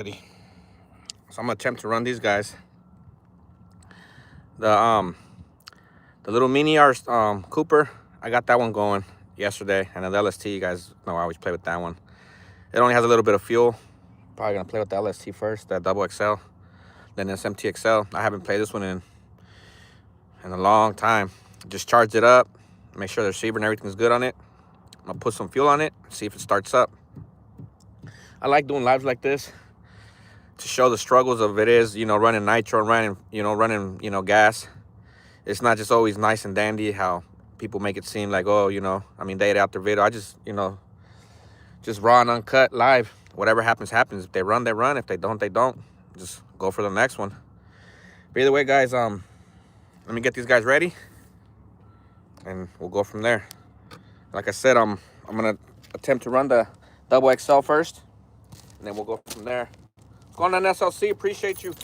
So I'm gonna attempt to run these guys. The little mini R Cooper, I got that one going yesterday, and then the LST, you guys know I always play with that one. It only has a little bit of fuel. Probably gonna play with the LST first, that double XL, then this MTXL. I haven't played this one in a long time. Just charged it up, make sure the receiver and everything's good on it. I'm gonna put some fuel on it, see if it starts up. I like doing lives like this to show the struggles of it is, running nitro and running gas. It's not just always nice and dandy how people make it seem like, oh, they out their video. I just, just raw and uncut live. Whatever happens, happens. If they run, they run. If they don't, they don't. Just go for the next one. But either way, guys, let me get these guys ready and we'll go from there. Like I said, I'm gonna attempt to run the double XL first, and then we'll go from there. Going on SLC, appreciate you.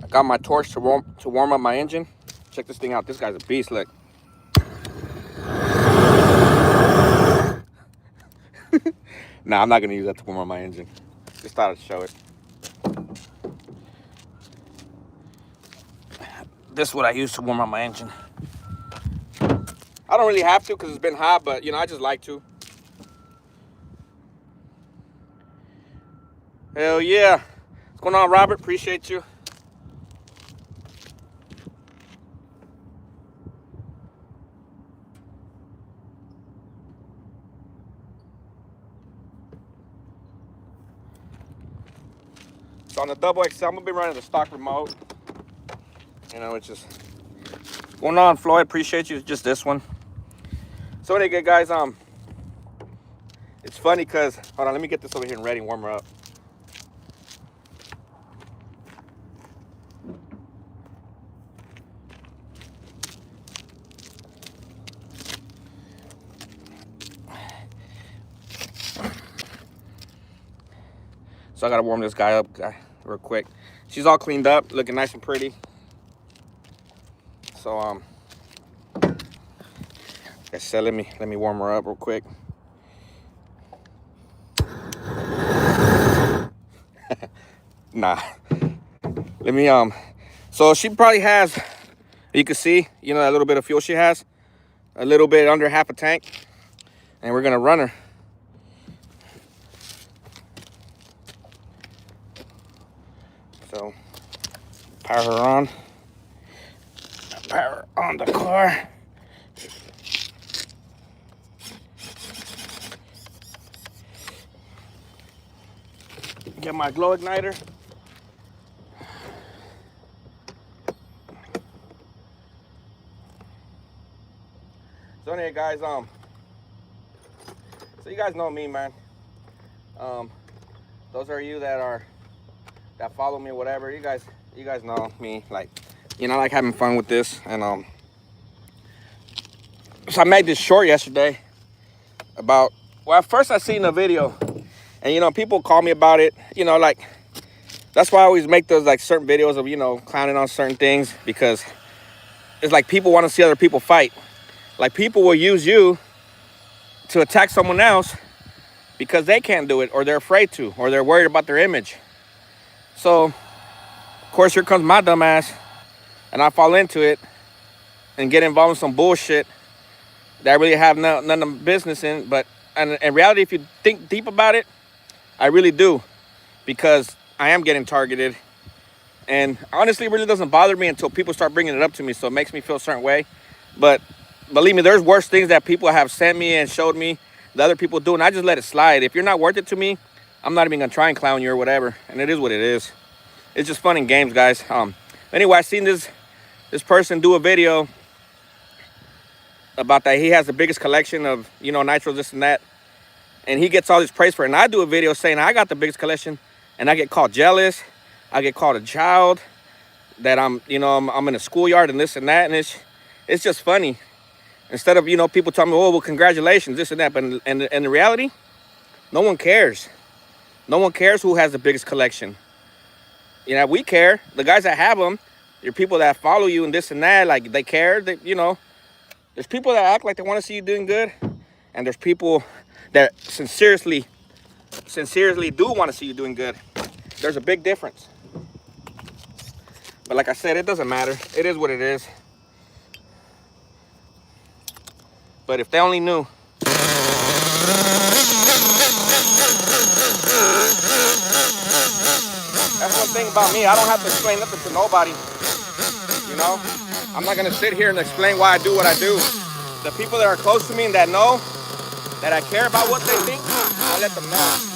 I got my torch to warm up my engine. Check this thing out. This guy's a beast. Look. Nah, I'm not gonna use that to warm up my engine. Just thought I'd show it. This is what I use to warm up my engine. I don't really have to because it's been hot, but I just like to. Hell yeah. What's going on, Robert? Appreciate you. So on the double XL, I'm gonna be running the stock remote. It's just going on, Floyd. Appreciate you. Just this one. So anyway, guys, it's funny because hold on, let me get this over here and ready and warm her up. So I gotta warm this guy up real quick. She's all cleaned up, looking nice and pretty. So like I said, let me warm her up real quick. Nah. Let me so she probably has, you can see, that little bit of fuel she has, a little bit under half a tank, and we're gonna run her. So power her on. Power on the car. Get my glow igniter. So anyway, guys, so you guys know me, man. Those are you that follow me, whatever. You guys know me. Like, I like having fun with this. And so I made this short yesterday about, well, at first I seen a video, and people call me about it. Like, that's why I always make those like certain videos of clowning on certain things, because it's like people want to see other people fight. Like, people will use you to attack someone else because they can't do it, or they're afraid to, or they're worried about their image. So, of course, here comes my dumb ass, and I fall into it and get involved in some bullshit that I really have none of business in. But in reality, if you think deep about it, I really do, because I am getting targeted. And honestly, it really doesn't bother me until people start bringing it up to me, so it makes me feel a certain way. But believe me, there's worse things that people have sent me and showed me that other people do, and I just let it slide. If you're not worth it to me, I'm not even gonna try and clown you or whatever. And it is what it is. It's just fun and games, guys. Anyway, I seen this person do a video about that he has the biggest collection of nitros, this and that, and he gets all this praise for it. And I do a video saying I got the biggest collection, and I get called jealous, I get called a child, that I'm in a schoolyard and this and that, and it's just funny. Instead of people telling me, oh well, congratulations, this and that, but in the reality, no one cares. No one cares who has the biggest collection. We care. The guys that have them, your people that follow you and this and that, like they care. There's people that act like they want to see you doing good, and there's people that sincerely do want to see you doing good. There's a big difference. But like I said, it doesn't matter. It is what it is. But if they only knew. That's one thing about me. I don't have to explain nothing to nobody. I'm not going to sit here and explain why I do what I do. The people that are close to me and that know that I care about what they think, I let them know.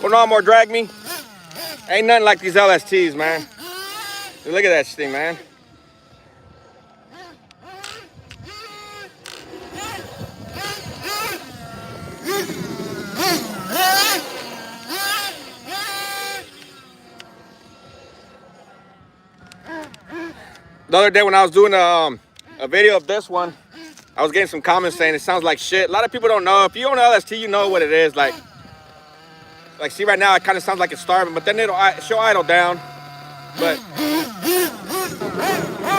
Going on, more drag me. Ain't nothing like these LSTs, man. Dude, look at that thing, man. The other day when I was doing a video of this one, I was getting some comments saying it sounds like shit. A lot of people don't know. If you own an LST, you know what it is. Like see right now, it kind of sounds like it's starving, but then she'll idle down. But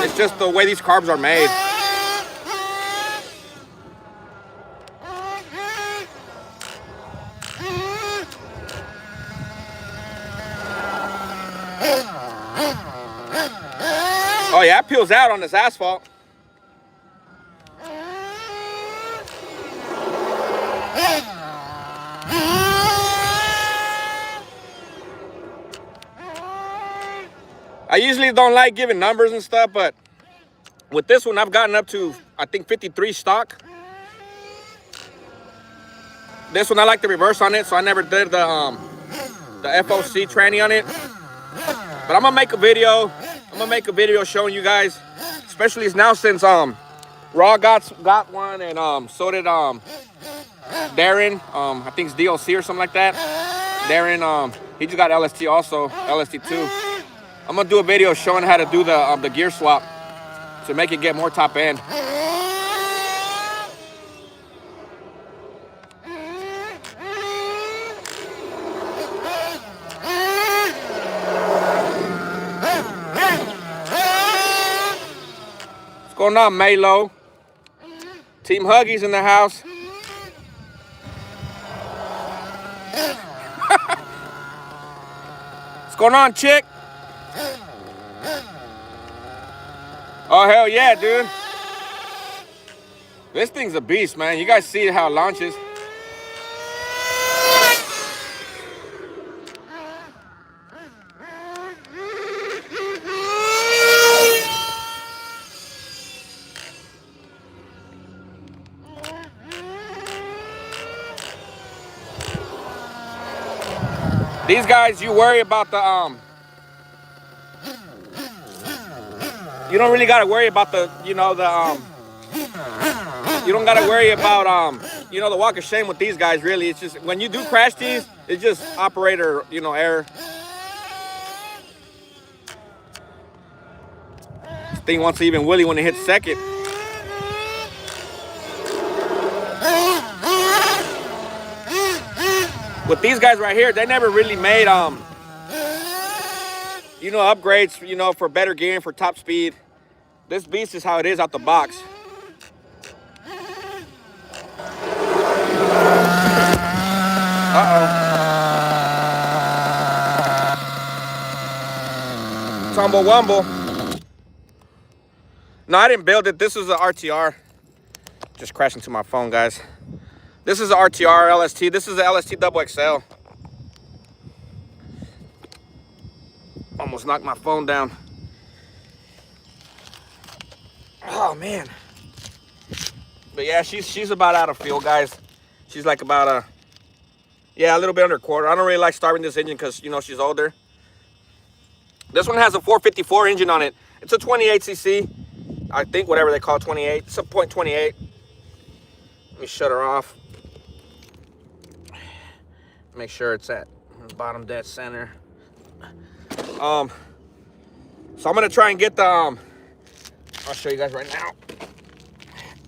it's just the way these carbs are made. Oh yeah, it peels out on this asphalt. I usually don't like giving numbers and stuff, but with this one, I've gotten up to, I think, 53 stock. This one, I like the reverse on it, so I never did the FOC tranny on it. But I'm gonna make a video. I'm gonna make a video showing you guys, especially now since Raw got one, and so did Darren. I think it's DLC or something like that. Darren, he just got LST also, LST2. I'm gonna do a video showing how to do the gear swap to make it get more top end. What's going on, Melo? Team Huggies in the house. What's going on, chick? Oh, hell yeah, dude. This thing's a beast, man. You guys see how it launches. These guys, you worry about the you don't really gotta worry about the, you don't gotta worry about the walk of shame with these guys. Really, it's just when you do crash these, it's just operator, error. This thing wants to even wheelie when it hits second. With these guys right here, they never really made upgrades, for better gearing, for top speed. This beast is how it is out the box. Uh-oh. Tumble wumble. No, I didn't build it. This is an RTR. Just crashed into my phone, guys. This is an RTR LST. This is an LST double XL. Almost knocked my phone down. Oh man. But yeah, she's about out of fuel, guys. She's like about a little bit under a quarter. I don't really like starting this engine because, you know, she's older. This one has a 454 engine on it. It's a 28cc. I think whatever they call 28. It's a .28. Let me shut her off. Make sure it's at bottom dead center. So I'm gonna try and get the I'll show you guys right now.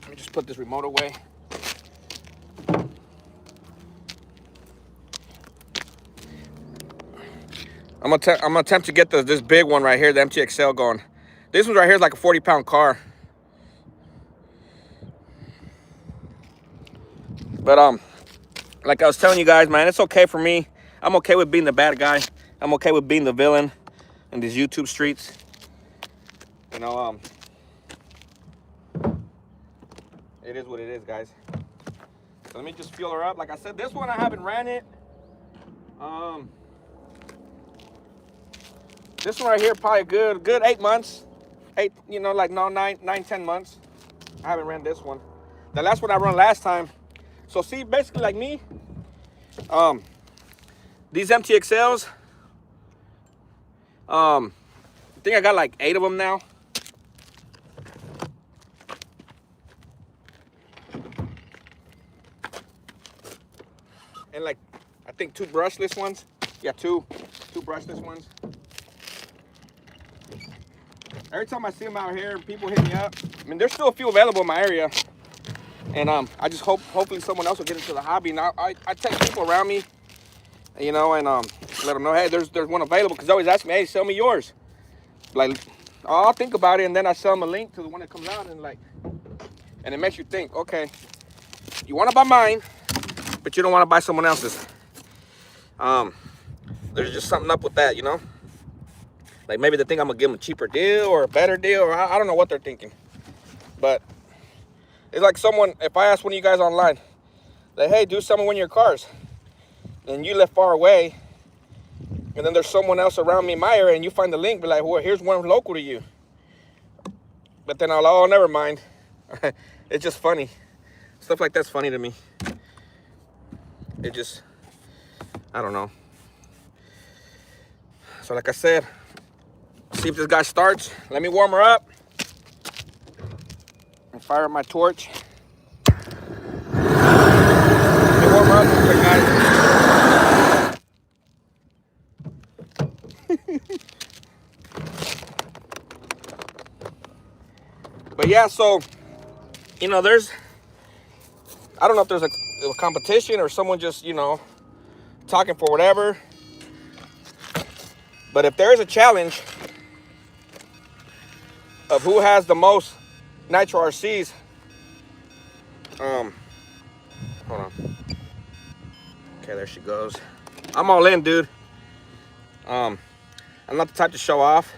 Let me just put this remote away. I'm gonna attempt to get this big one right here, the MTXL going. This one right here is like a 40-pound car. But like I was telling you guys, man, it's okay for me. I'm okay with being the bad guy. I'm okay with being the villain in these YouTube streets. You know, it is what it is, guys. So let me just fuel her up. Like I said, this one I haven't ran it. This one right here, probably a good 8 months. 8, you know, like no 9, 10 months. I haven't ran this one. The last one I run last time. So see, basically like me, these MTXLs, I think I got like 8 of them now. And like, I think 2 brushless ones. Yeah, two brushless ones. Every time I see them out here, people hit me up. I mean, there's still a few available in my area. And I just hopefully someone else will get into the hobby. And I text people around me, you know, and let them know, hey, there's one available. Because they always ask me, hey, sell me yours. Like, I'll think about it, and then I sell them a link to the one that comes out, and it makes you think, okay, you want to buy mine, but you don't want to buy someone else's. There's just something up with that, you know. Like maybe they think I'm gonna give them a cheaper deal or a better deal, or I don't know what they're thinking. But it's like someone, if I ask one of you guys online, like, hey, do someone win your cars, and you live far away, and then there's someone else around me in my area, and you find the link, be like, well, here's one local to you. But then I'll, oh, never mind. It's just funny. Stuff like that's funny to me. It just, I don't know. So like I said, see if this guy starts. Let me warm her up and fire up my torch. Let me warm her up real quick, guys. But yeah, so, you know, I don't know if there's a competition or someone just, you know, talking for whatever. But if there is a challenge of who has the most nitro RCs, hold on. Okay, there she goes. I'm all in, dude. I'm not the type to show off.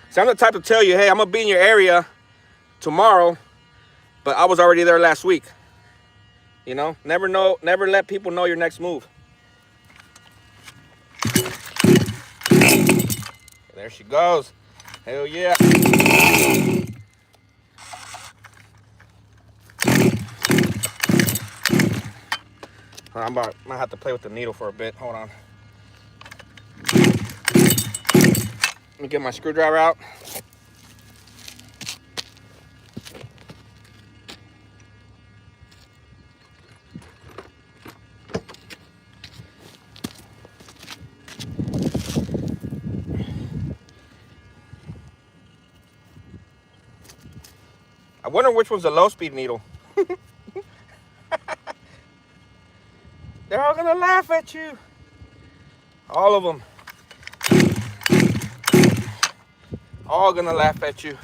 So I'm the type to tell you, hey, I'm gonna be in your area tomorrow, but I was already there last week. You know, never let people know your next move. There she goes. Hell yeah. I might have to play with the needle for a bit. Hold on. Let me get my screwdriver out. I wonder which one's the low speed needle. They're all gonna laugh at you. All of them. All gonna laugh at you.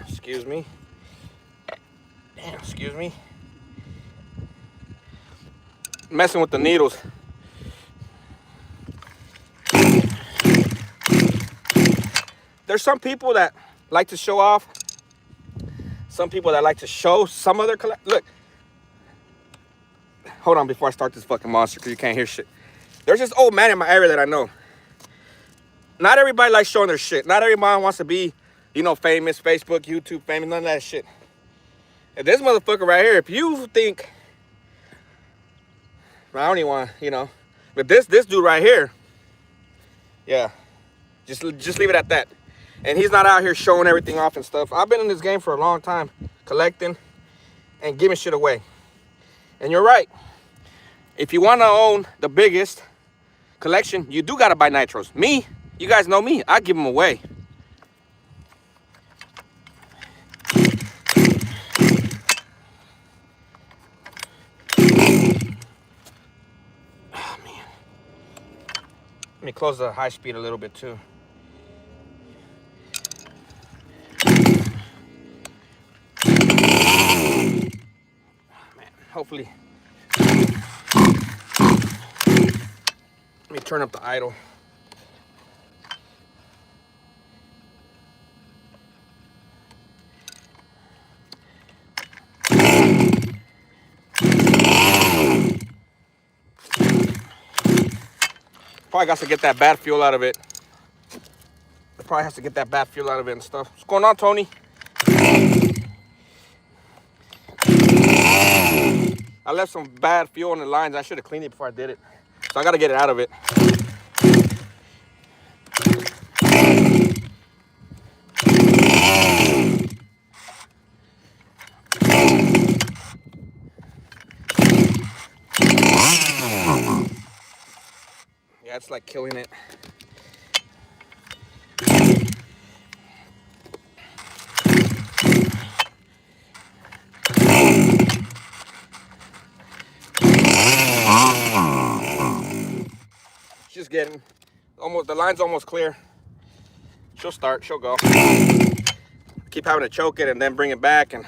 Excuse me. Damn, excuse me. messing with the needles. There's some people that like to show off. Some people that like to show some of their collection. Look. Hold on before I start this fucking monster because you can't hear shit. There's this old man in my area that I know. Not everybody likes showing their shit. Not everybody wants to be, you know, famous, Facebook, YouTube famous, none of that shit. And this motherfucker right here, if you think, I don't even want, you know, but this dude right here, yeah, just leave it at that. And he's not out here showing everything off and stuff. I've been in this game for a long time, collecting and giving shit away. And you're right. If you want to own the biggest collection, you do got to buy nitros. Me, you guys know me, I give them away. Oh, man. Let me close the high speed a little bit too. Man, hopefully. Let me turn up the idle. Probably got to get that bad fuel out of it. Probably has to get that bad fuel out of it and stuff. What's going on, Tony? I left some bad fuel in the lines. I should have cleaned it before I did it. So I got to get it out of it. Yeah, it's like killing it. Just getting almost, the line's almost clear. She'll start, she'll go. Keep having to choke it and then bring it back and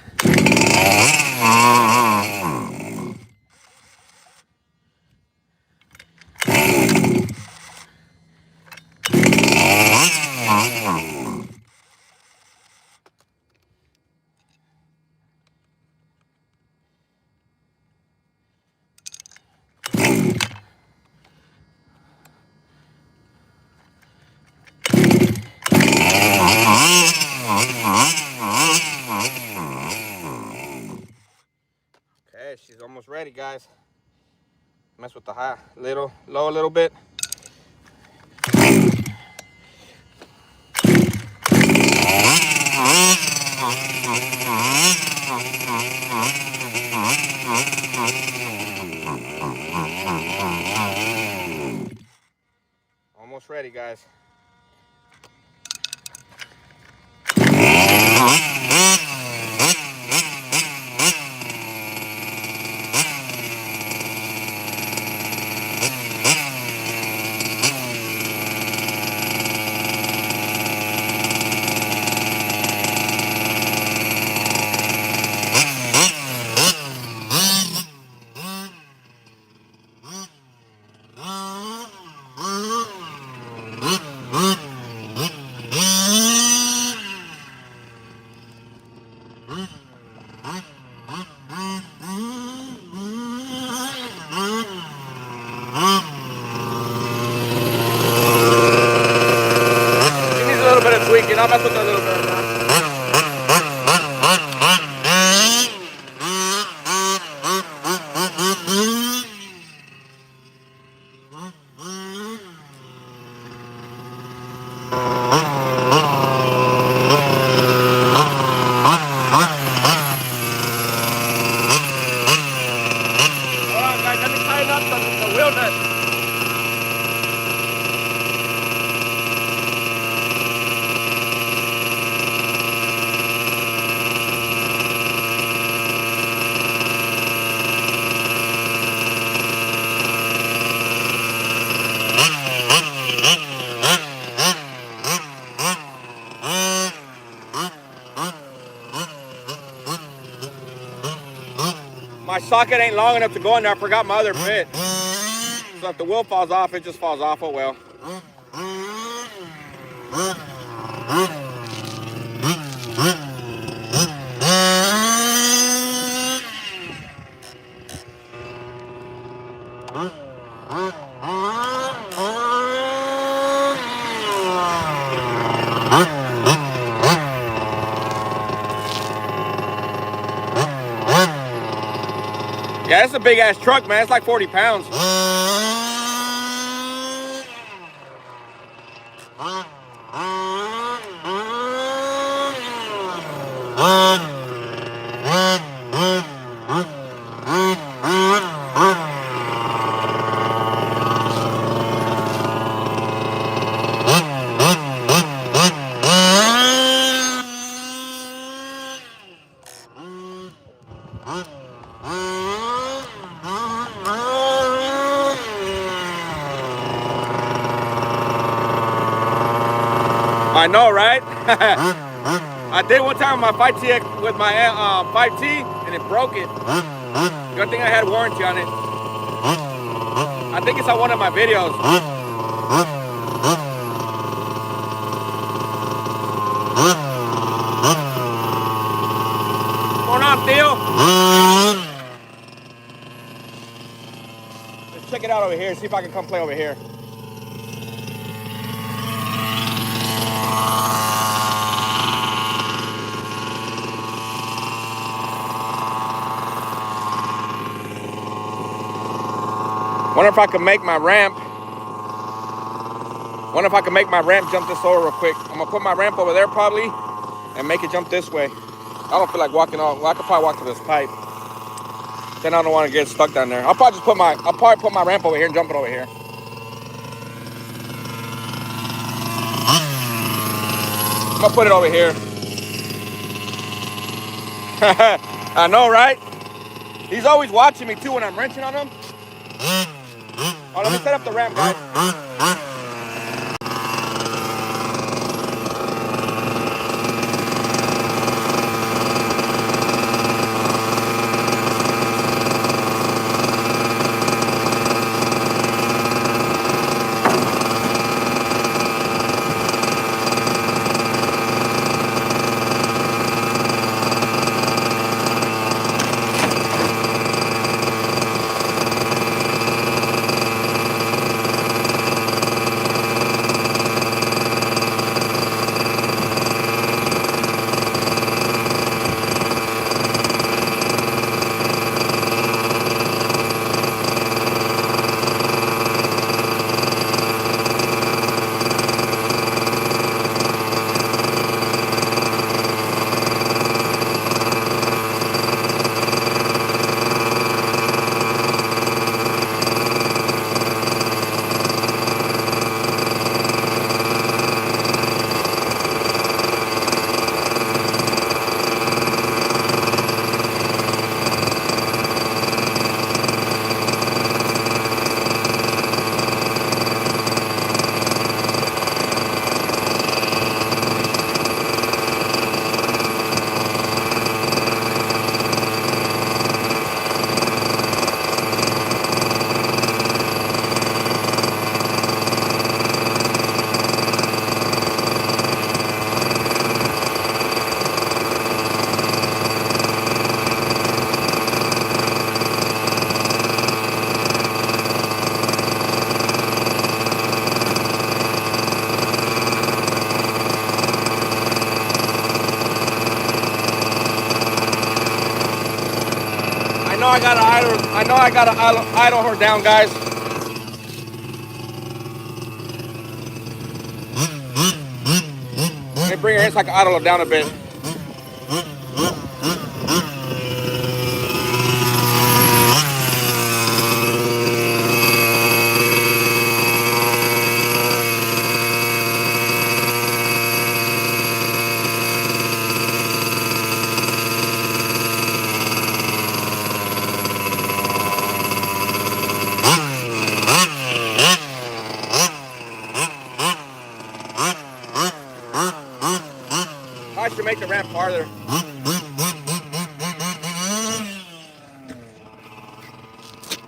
okay, she's almost ready, guys. Mess with the high, low a little bit. Almost ready, guys. Tweaking, I'll mess with that a little bit now. Hold on, guys, let me tighten up the wheel nut. My socket ain't long enough to go in there. I forgot my other bit. So if the wheel falls off, it just falls off. Oh well. Yeah, it's a big ass truck, man. It's like 40 pounds. I know, right? I did one time with my 5T with my 5T, and it broke it. Good thing I had warranty on it. I think it's on one of my videos. What's going on, Theo? Let's check it out over here. See if I can come play over here. Wonder if I can make my ramp. Wonder if I can make my ramp jump this over real quick. I'm gonna put my ramp over there probably and make it jump this way. I don't feel like walking on. Well, I could probably walk to this pipe. Then I don't want to get stuck down there. I'll probably put my ramp over here and jump it over here. I'm gonna put it over here. I know, right? He's always watching me too when I'm wrenching on him. Oh, let me set up the ramp, guys. I know I gotta idle her down, guys. Let me bring her in so I can idle her down a bit. I should make the ramp farther.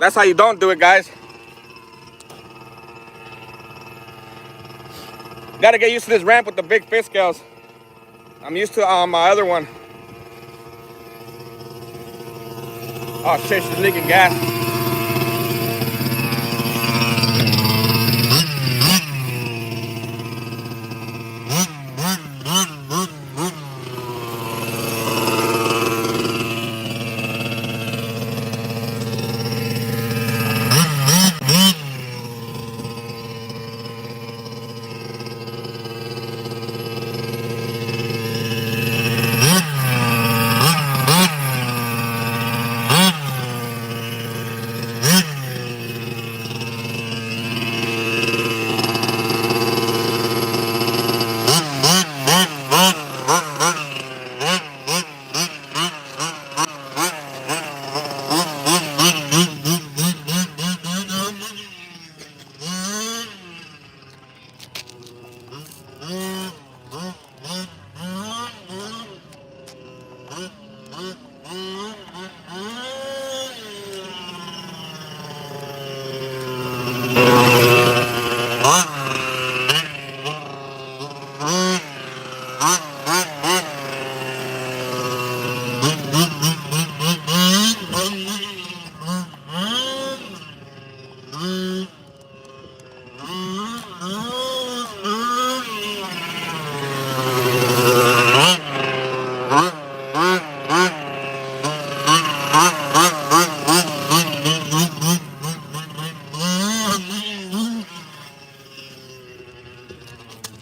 That's how you don't do it, guys. Gotta get used to this ramp with the big fish scales. I'm used to my other one. Oh shit, she's leaking gas.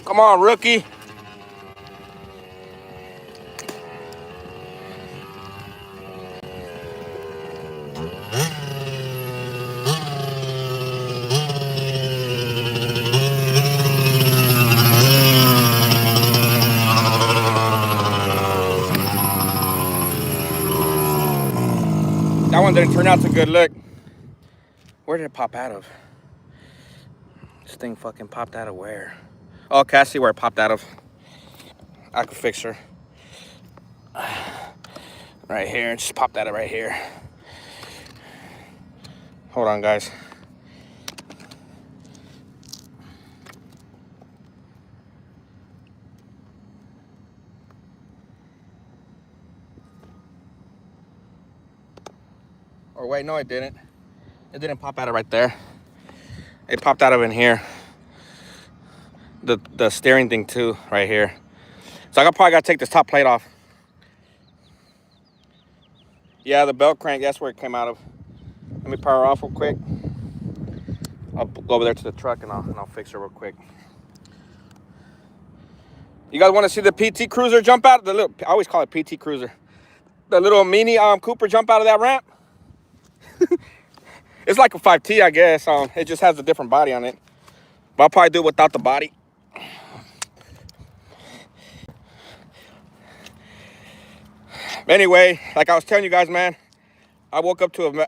Come on, rookie. That one didn't turn out so good. Look. Where did it pop out of? This thing fucking popped out of where? Okay, I see where it popped out of. I could fix her. Right here. It just popped out of right here. Hold on, guys. Or wait, no, it didn't. It didn't pop out of right there. It popped out of in here. The steering thing too, right here. So I probably gotta take this top plate off. Yeah, the belt crank, that's where it came out of. Let me power off real quick. I'll go over there to the truck and I'll fix her real quick. You guys want to see the PT Cruiser jump out? The little, I always call it PT Cruiser. The little mini Cooper jump out of that ramp. It's like a 5T, I guess. It just has a different body on it. But I'll probably do it without the body. Anyway, like I was telling you guys, man, I woke up to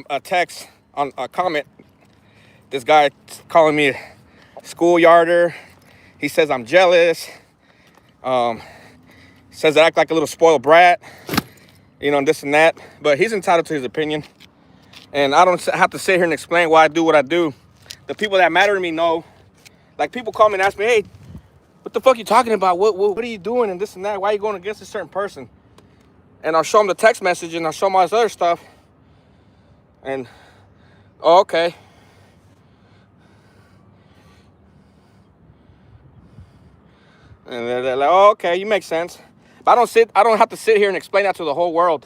a text on a comment. This guy calling me a schoolyarder. He says I'm jealous. Says I act like a little spoiled brat, you know, and this and that. But he's entitled to his opinion. And I don't have to sit here and explain why I do what I do. The people that matter to me know. Like, people call me and ask me, hey, what the fuck are you talking about? What are you doing and this and that? Why are you going against a certain person? And I'll show them the text message and I'll show them all this other stuff. And, oh, okay. And they're like, oh, okay, you make sense. But I don't have to sit here and explain that to the whole world.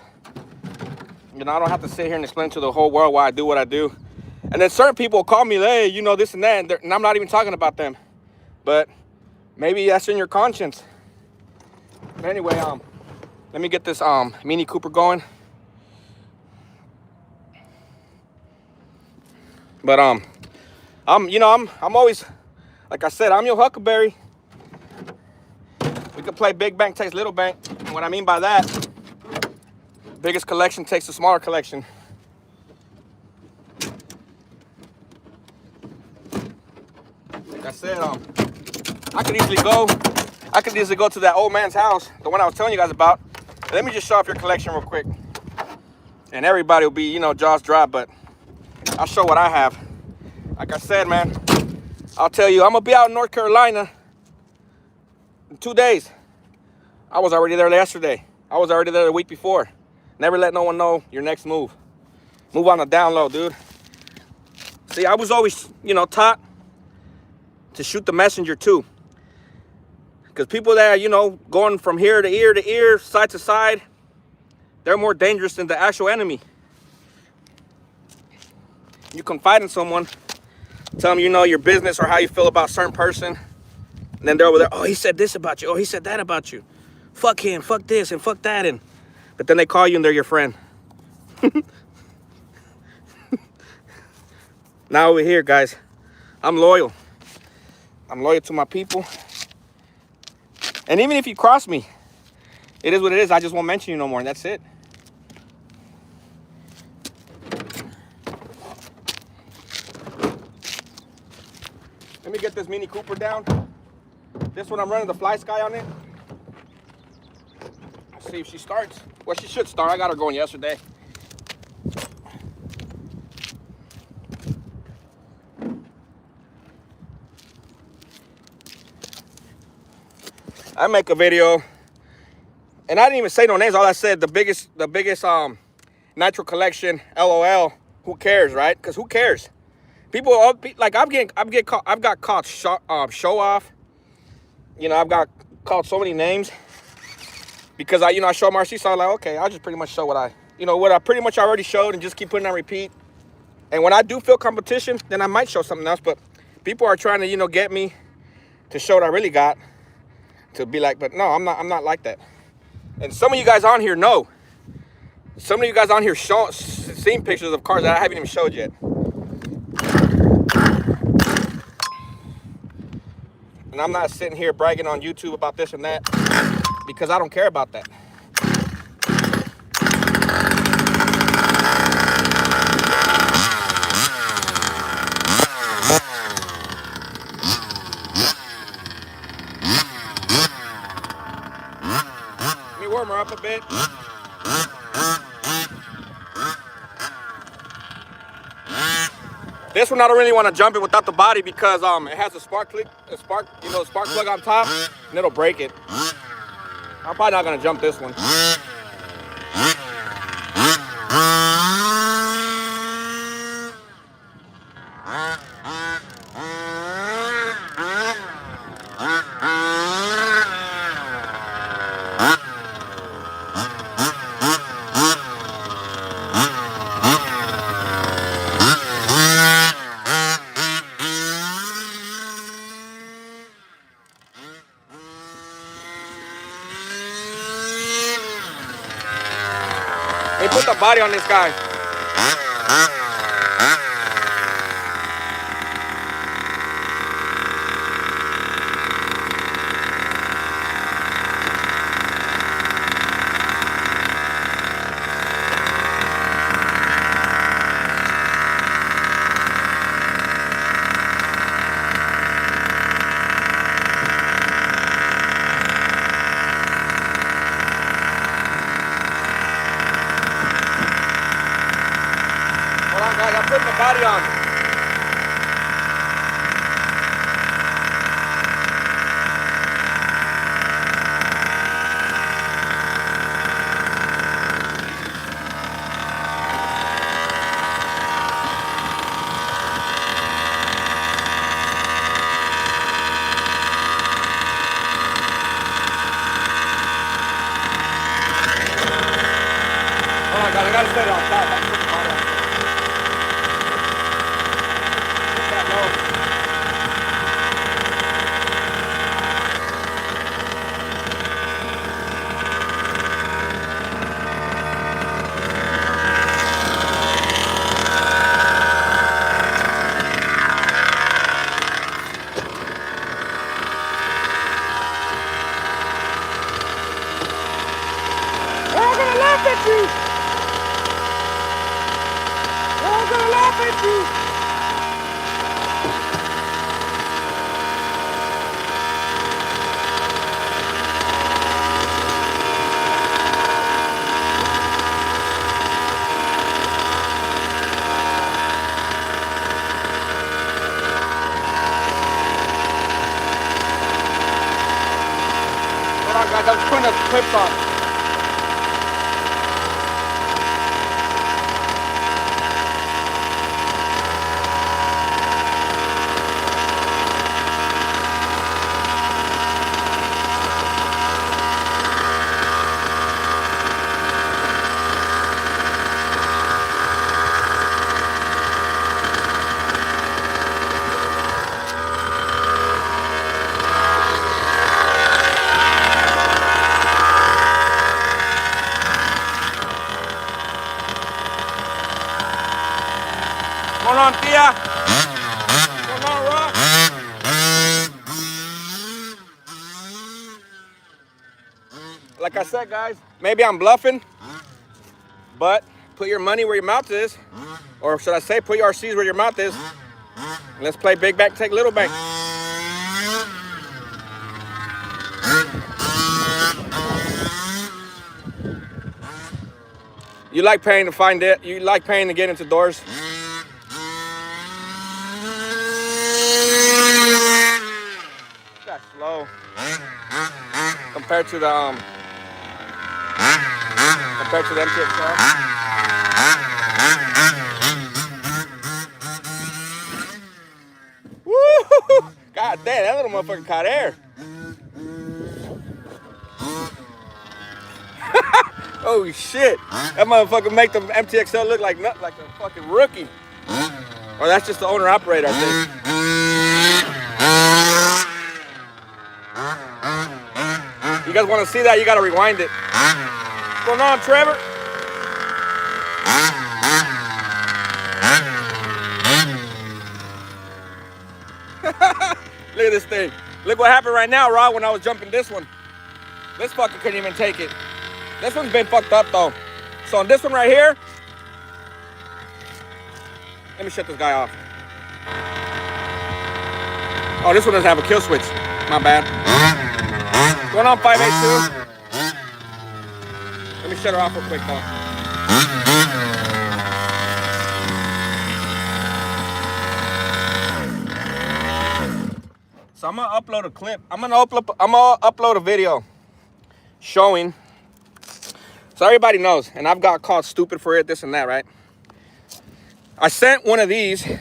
You know, I don't have to sit here and explain to the whole world why I do what I do. And then certain people call me, hey, you know, this and that, and I'm not even talking about them. But maybe that's in your conscience. But anyway, let me get this Mini Cooper going. But I'm always, like I said, I'm your Huckleberry. We could play big bank takes little bank. And what I mean by that, biggest collection takes a smaller collection. Like I said, I could easily go to that old man's house, the one I was telling you guys about. Let me just show off your collection real quick. And everybody will be, you know, jaws dropped, but I'll show what I have. Like I said, man, I'll tell you, I'm gonna be out in North Carolina in 2 days. I was already there yesterday. I was already there the week before. Never let no one know your next move. Move on the down low, dude. See, I was always, you know, taught to shoot the messenger too. Because people that are, you know, going from here to ear to ear, side to side, they're more dangerous than the actual enemy. You confide in someone, tell them you know your business or how you feel about a certain person, and then they're over there, oh, he said this about you, oh, he said that about you. Fuck him, fuck this, and fuck that, and but then they call you and they're your friend. Now over here, guys, I'm loyal. I'm loyal to my people. And even if you cross me, it is what it is. I just won't mention you no more, and that's it. Let me get this Mini Cooper down. This one I'm running the Fly Sky on it. Let's see if she starts. Well, she should start. I got her going yesterday. I make a video, and I didn't even say no names. All I said, the biggest nitro collection, LOL. Who cares, right? Because who cares? People like I've got called show off. You know, I've got called so many names because I show MRC, so I'm like, okay, I'll just pretty much show what I pretty much already showed and just keep putting on repeat. And when I do feel competition, then I might show something else. But people are trying to get me to show what I really got. To be like, but no, I'm not like that. And some of you guys on here know. Some of you guys on here seen pictures of cars that I haven't even showed yet. And I'm not sitting here bragging on YouTube about this and that because I don't care about that. Warm her up a bit. This one I don't really want to jump it without the body because it has a spark plug on top, and it'll break it. I'm probably not gonna jump this one. They put the body on this guy. I'm putting the body on. Oh my God, I gotta set it on top. putting the clips on. What's going on, Tia? What's going on, Rock? Like I said, guys, maybe I'm bluffing, but put your money where your mouth is. Or should I say, put your RCs where your mouth is. Let's play big bank, take little bank. You like paying to find it. You like paying to get into doors. That's slow compared to the MTXL. Woo! God damn, that little motherfucker caught air. Oh shit! That motherfucker make the MTXL look like a fucking rookie. Or that's just the owner operator, I think. You guys want to see that? You gotta rewind it. What's going on, Trevor? Look at this thing. Look what happened right now, Rod, when I was jumping this one. This fucker couldn't even take it. This one's been fucked up though. So on this one right here, let me shut this guy off. Oh, this one doesn't have a kill switch. My bad. What's going on, 582? Let me shut her off real quick though. So I'm gonna upload a clip. I'm gonna upload a video showing. So everybody knows, and I've got called stupid for it, this and that, right? I sent one of these to,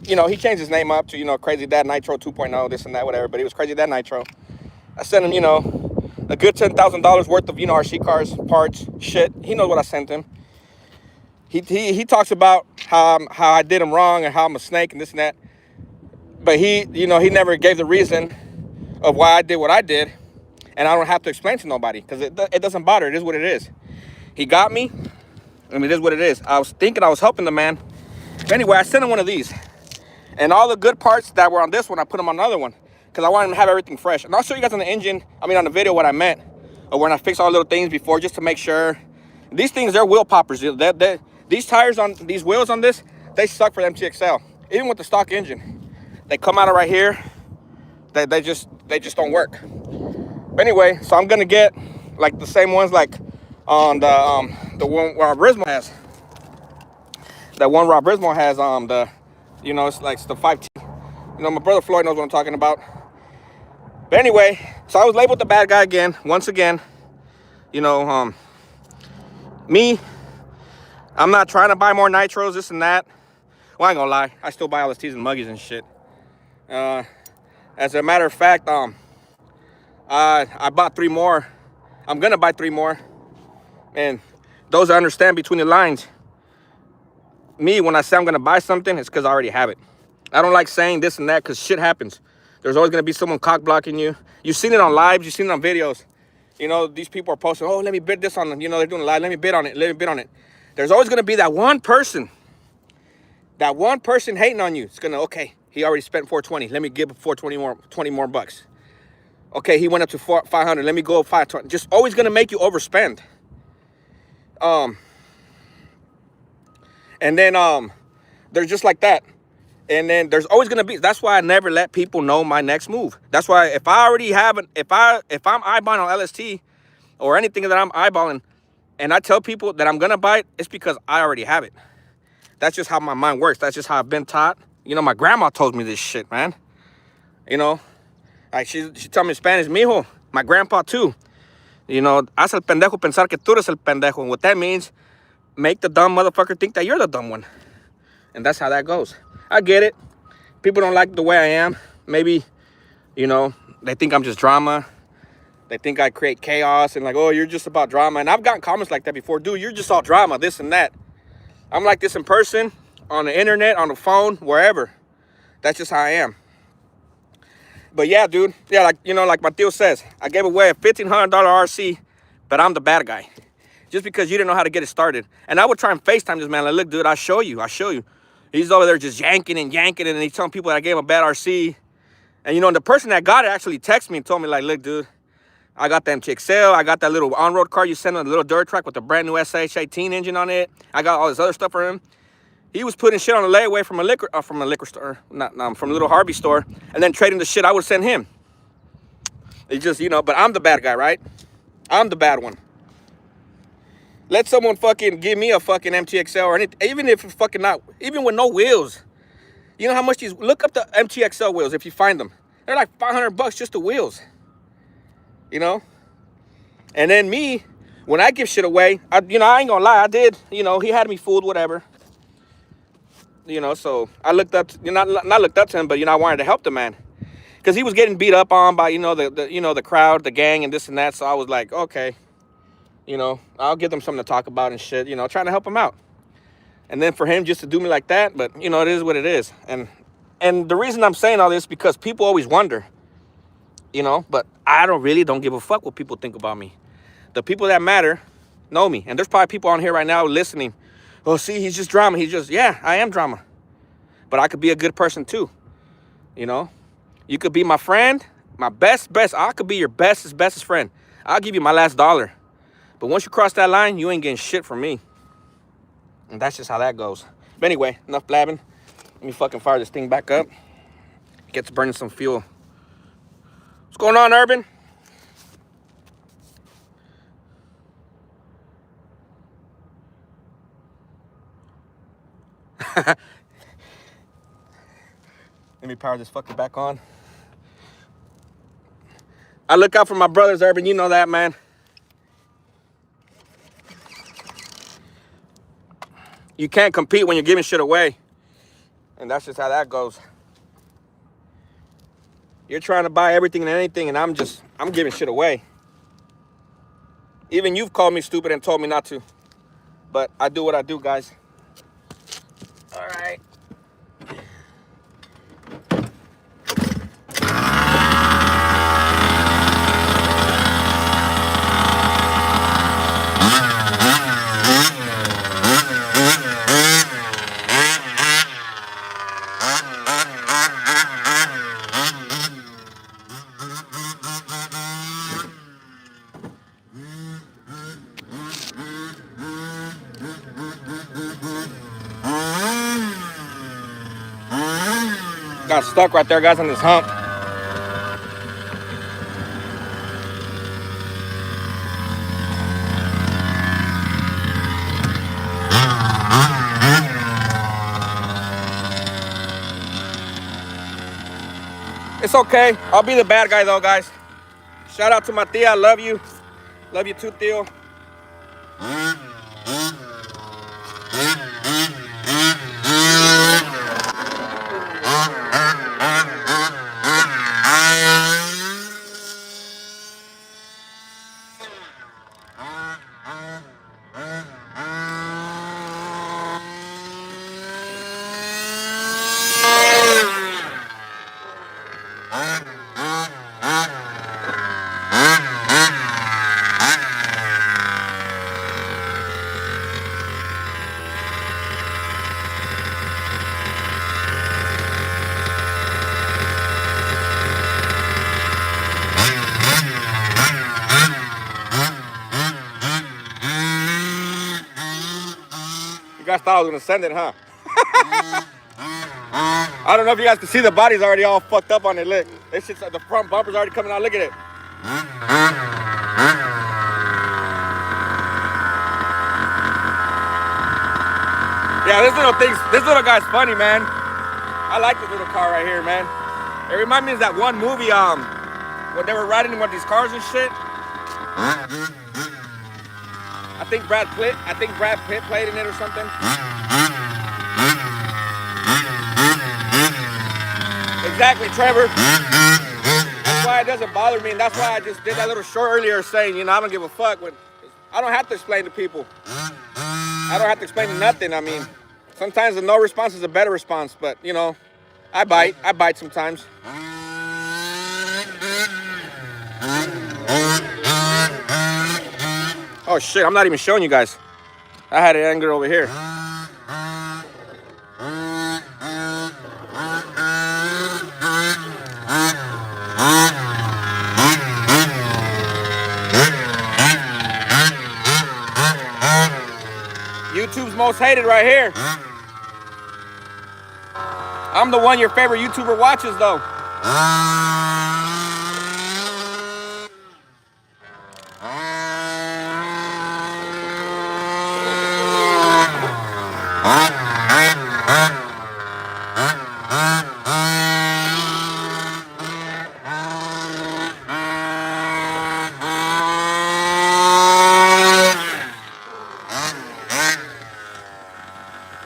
you know, he changed his name up to, you know, Crazy Dad Nitro 2.0, this and that, whatever, but he was Crazy Dad Nitro. I sent him, you know, a good $10,000 worth of, you know, RC cars, parts, shit. He knows what I sent him. He talks about how I did him wrong and how I'm a snake and this and that. But he, you know, he never gave the reason of why I did what I did. And I don't have to explain to nobody because it doesn't bother. It is what it is. He got me. I mean, it is what it is. I was thinking I was helping the man. But anyway, I sent him one of these. And all the good parts that were on this one, I put them on another one because I wanted him to have everything fresh. And I'll show you guys on the engine, I mean, on the video what I meant. Or when I fixed all the little things before just to make sure. These things, they're wheel poppers. These tires on these wheels on this, they suck for the MTXL. Even with the stock engine. They come out of right here. They just don't work. But anyway, so I'm gonna get like the same ones like on the one Rob Rismo has. That one Rob Rismo has the, you know, it's like the 5T. You know, my brother Floyd knows what I'm talking about. But anyway, so I was labeled the bad guy again, once again. You know, me, I'm not trying to buy more nitros, this and that. Well, I ain't gonna lie, I still buy LSTs and muggies and shit. As a matter of fact, I bought 3 more. I'm gonna buy 3 more. And those that understand between the lines, me, when I say I'm gonna buy something, it's because I already have it. I don't like saying this and that because shit happens. There's always gonna be someone cock blocking you. You've seen it on lives, you've seen it on videos. You know, these people are posting, oh, let me bid this on them. You know, they're doing a live, let me bid on it, let me bid on it. There's always gonna be that one person hating on you. It's gonna, okay, he already spent 420. Let me give 420 more, 20 more bucks. Okay, he went up to 500. Let me go 520. Just always gonna make you overspend. And then they're just like that. And then there's always gonna be. That's why I never let people know my next move. That's why if I already have an, if I'm eyeballing on LST or anything that I'm eyeballing, and I tell people that I'm gonna buy it, it's because I already have it. That's just how my mind works. That's just how I've been taught. You know, my grandma told me this shit, man. You know. Like she told me in Spanish, mijo, My grandpa too. You know, haz el pendejo pensar que tú eres el pendejo. And what that means, make the dumb motherfucker think that you're the dumb one. And that's how that goes. I get it. People don't like the way I am. Maybe, you know, they think I'm just drama. They think I create chaos and like, oh, you're just about drama. And I've gotten comments like that before. Dude, you're just all drama, this and that. I'm like this in person, on the internet, on the phone, wherever. That's just how I am. But yeah, dude. Yeah, like, you know, like my tío says, I gave away a $1,500 RC, but I'm the bad guy. Just because you didn't know how to get it started. And I would try and FaceTime this man. Like, look, dude, I'll show you. He's over there just yanking and he's telling people that I gave him a bad RC. And, you know, the person that got it actually texted me and told me, like, look, dude, I got the MTXL. I got that little on-road car you sent on the little dirt track with the brand new SH18 engine on it. I got all this other stuff for him. He was putting shit on a layaway from a liquor store, from a little Harvey store, and then trading the shit I would send him. It's just, you know, but I'm the bad guy, right? I'm the bad one. Let someone fucking give me a fucking MTXL or anything, even if it's fucking not, even with no wheels. You know how much these, look up the MTXL wheels if you find them. They're like $500 just the wheels. You know? And then me, when I give shit away, I ain't gonna lie, I did, you know, he had me fooled, whatever. You know, so I looked up, not looked up to him, but, you know, I wanted to help the man. Because he was getting beat up on by, you know, the crowd, the gang, and this and that. So I was like, okay, you know, I'll give them something to talk about and shit, you know, trying to help him out. And then for him just to do me like that, but, you know, it is what it is. And the reason I'm saying all this, because people always wonder, you know, but I don't give a fuck what people think about me. The people that matter know me. And there's probably people on here right now listening. Oh, see, he's just drama. Yeah, I am drama. But I could be a good person too. You know, you could be my friend, my best. I could be your bestest friend. I'll give you my last dollar. But once you cross that line, you ain't getting shit from me. And that's just how that goes. But anyway, enough blabbing. Let me fucking fire this thing back up. Get to burning some fuel. What's going on, Urban? Let me power this fucker back on. I look out for my brothers, Urban. You know that, man. You can't compete when you're giving shit away. And that's just how that goes. You're trying to buy everything and anything, and I'm giving shit away. Even you've called me stupid and told me not to. But I do what I do, guys. All right. Got stuck right there, guys, on this hump. It's okay. I'll be the bad guy, though, guys. Shout out to my tia. I love you. Love you too, Theo. You guys thought I was gonna send it, huh? I don't know if you guys can see the body's already all fucked up on it. Look, this shit's, the front bumper's already coming out. Look at it. Yeah, this little guy's funny, man. I like this little car right here, man. It reminds me of that one movie, when they were riding with these cars and shit. I think Brad Pitt played in it or something. Exactly, Trevor. That's why it doesn't bother me, and that's why I just did that little short earlier saying, you know, I don't give a fuck. I don't have to explain to people. I don't have to explain nothing. I mean, sometimes a no response is a better response, but, you know, I bite sometimes. Oh shit, I'm not even showing you guys. I had it angled over here. YouTube's most hated right here. I'm the one your favorite YouTuber watches though.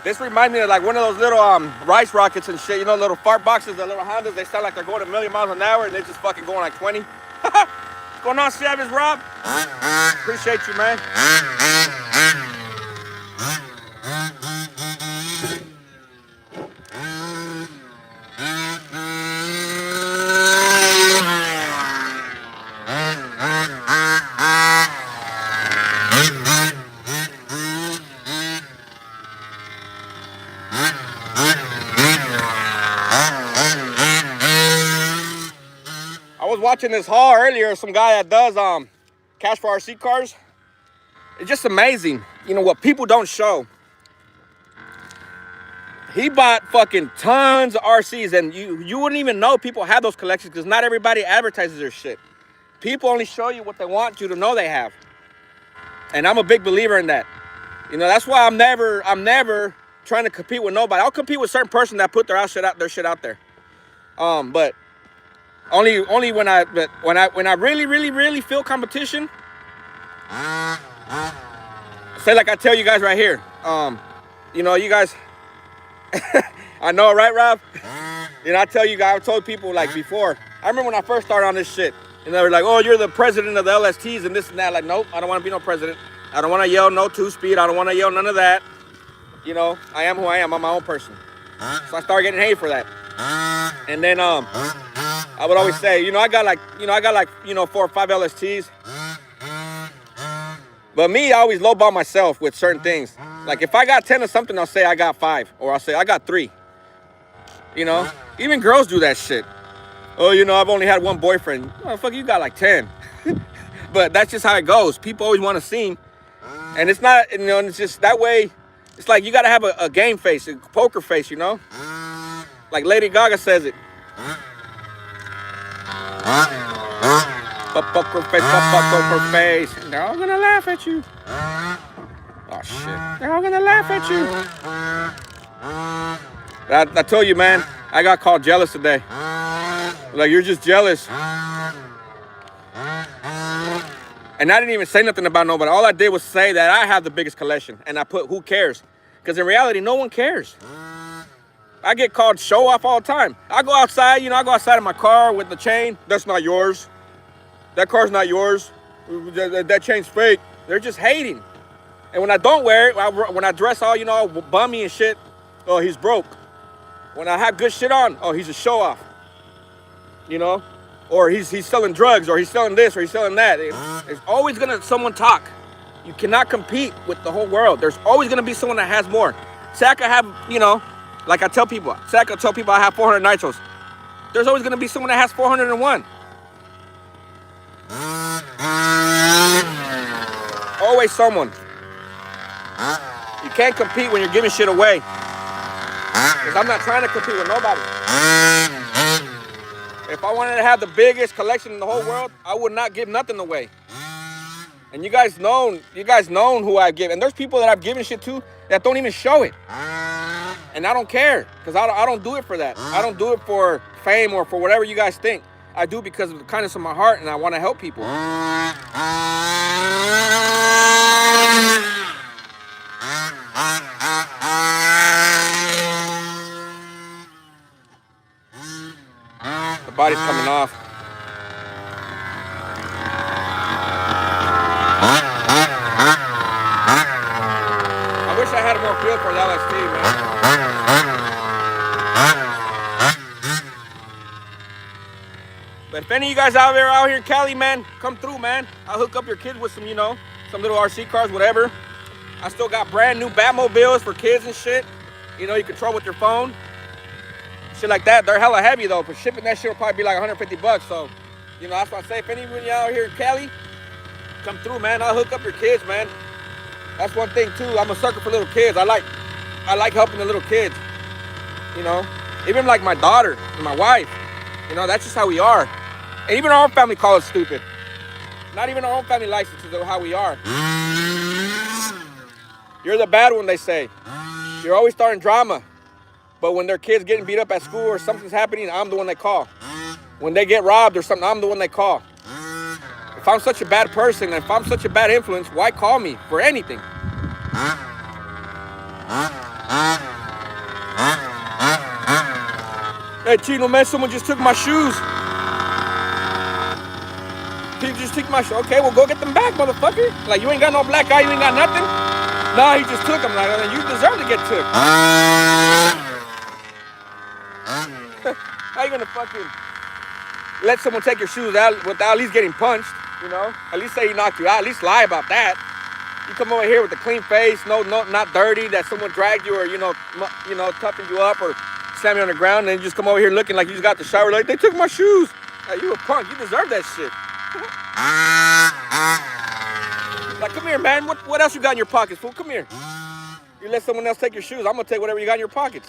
This reminds me of like one of those little rice rockets and shit, you know, little fart boxes, the little Hondas, they sound like they're going a million miles an hour and they're just fucking going like 20. What's going on, Savage Rob? Appreciate you, man. I was watching this haul earlier, some guy that does cash for RC cars. It's just amazing, you know, what people don't show. He bought fucking tons of RCs, and you wouldn't even know people have those collections because not everybody advertises their shit. People only show you what they want you to know they have. And I'm a big believer in that. You know, that's why I'm never trying to compete with nobody. I'll compete with certain person that put their shit out there. But only when I really feel competition. Say like I tell you guys right here. You know, you guys I know, right, Rob? You know, I tell you guys, I've told people like before. I remember when I first started on this shit, and they were like, "Oh, you're the president of the LSTs and this and that." Like, nope, I don't want to be no president. I don't want to yell no 2-speed. I don't want to yell none of that. You know, I am who I am. I'm my own person. So I started getting hate for that. And then I would always say, I got like 4 or 5 LSTs. But me, I always lowball myself with certain things. Like if I got 10 or something, I'll say I got 5, or I'll say I got 3. You know, even girls do that shit. Oh, you know, I've only had one boyfriend. Oh, fuck, you got like 10. But that's just how it goes. People always want to see. And it's not, you know, it's just that way. It's like you got to have a game face, a poker face, you know? Like Lady Gaga says it. Poker face. They're all going to laugh at you. Oh, shit. They're all going to laugh at you. I told you, man, I got called jealous today. Like, you're just jealous. And I didn't even say nothing about nobody. All I did was say that I have the biggest collection. And I put, who cares? Because in reality, no one cares. I get called show off all the time. I go outside, you know, I go outside in my car with the chain. That's not yours. That car's not yours. That chain's fake. They're just hating. And when I don't wear it, when I dress all, you know, bummy and shit, oh, he's broke. When I have good shit on, oh, he's a show off. You know? Or he's selling drugs, or he's selling this, or he's selling that. There's always gonna someone talk. You cannot compete with the whole world. There's always gonna be someone that has more. Say I could have, you know, like I tell people. Say I could tell people I have 400 nitros. There's always gonna be someone that has 401. Always someone. You can't compete when you're giving shit away. Because I'm not trying to compete with nobody. If I wanted to have the biggest collection in the whole world, I would not give nothing away. And you guys know who I give. And there's people that I've given shit to that don't even show it. And I don't care, because I don't do it for that. I don't do it for fame or for whatever you guys think. I do because of the kindness of my heart, and I want to help people. The body's coming off. I wish I had more feel for the LST, man. But if any of you guys out here in Cali, man, come through, man. I'll hook up your kids with some, some little RC cars, whatever. I still got brand new Batmobiles for kids and shit. You control with your phone. Shit like that. They're hella heavy, though. For shipping that shit will probably be like $150. So, that's why I say, if any of you out here in Cali, come through, man. I'll hook up your kids, man. That's one thing, too. I'm a sucker for little kids. I like helping the little kids. Even like my daughter and my wife. That's just how we are. And even our own family call us stupid. Not even our own family licenses of how we are. You're the bad one, they say. You're always starting drama. But when their kids getting beat up at school or something's happening, I'm the one they call. When they get robbed or something, I'm the one they call. If I'm such a bad person, if I'm such a bad influence, why call me for anything? Hey, Chino, man, someone just took my shoes. He just took my shoes. Okay, well, go get them back, motherfucker. Like, you ain't got no black eye, you ain't got nothing? No, he just took them. Like, you deserve to get took. How you gonna fucking let someone take your shoes out without at least getting punched, At least say he knocked you out. At least lie about that. You come over here with a clean face, no, not dirty, that someone dragged you or, toughened you up or slammed you on the ground, and then you just come over here looking like you just got the shower, like, they took my shoes. Like, you a punk. You deserve that shit. Like, come here, man. What else you got in your pockets, fool? Come here. You let someone else take your shoes, I'm going to take whatever you got in your pockets.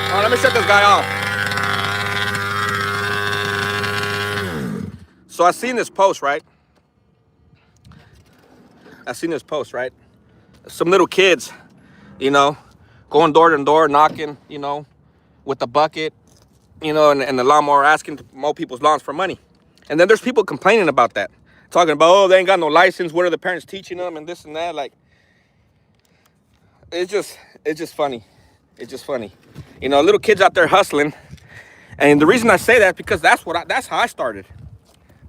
Oh, let me shut this guy off. So I seen this post, right? Some little kids, going door to door, knocking, with the bucket, and the lawnmower, asking to mow people's lawns for money. And then there's people complaining about that. Talking about, oh, they ain't got no license. What are the parents teaching them and this and that? Like, it's just funny. It's just funny. Little kids out there hustling. And the reason I say that is because that's how I started.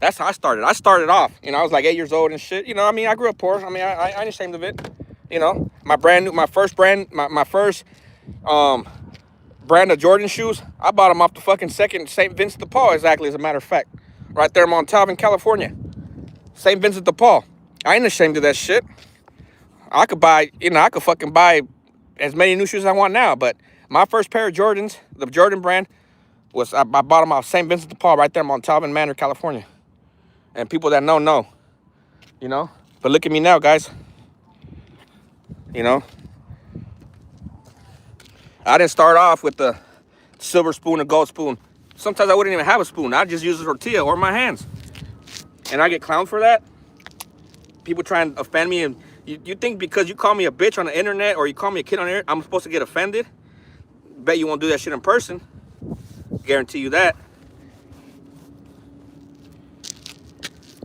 I started off, I was like 8 years old and shit. I grew up poor. I ain't ashamed of it. My first brand of Jordan shoes, I bought them off the fucking second St. Vincent de Paul, exactly, as a matter of fact. Right there in Montalvan, California. St. Vincent de Paul. I ain't ashamed of that shit. I could fucking buy as many new shoes as I want now, but my first pair of Jordans, the Jordan brand, I bought them off St. Vincent de Paul right there in Montalvan Manor, California. And people that know. But look at me now, guys. I didn't start off with the silver spoon or gold spoon. Sometimes I wouldn't even have a spoon. I'd just use a tortilla or my hands. And I get clowned for that. People try and offend me. And you think because you call me a bitch on the internet or you call me a kid on the internet, I'm supposed to get offended? Bet you won't do that shit in person. Guarantee you that.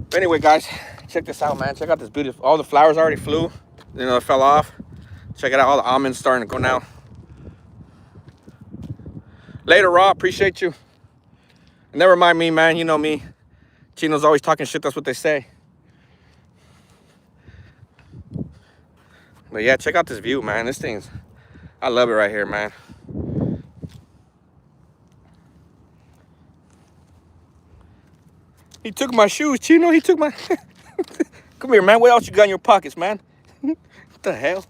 But anyway, guys, check this out, man. Check out this beautiful. All the flowers already flew. It fell off. Check it out. All the almonds starting to go now. Later, Raw. Appreciate you. And never mind me, man. You know me. Chino's always talking shit. That's what they say. But yeah, check out this view, man. I love it right here, man. He took my shoes, Chino. He took my... Come here, man. What else you got in your pockets, man? What the hell?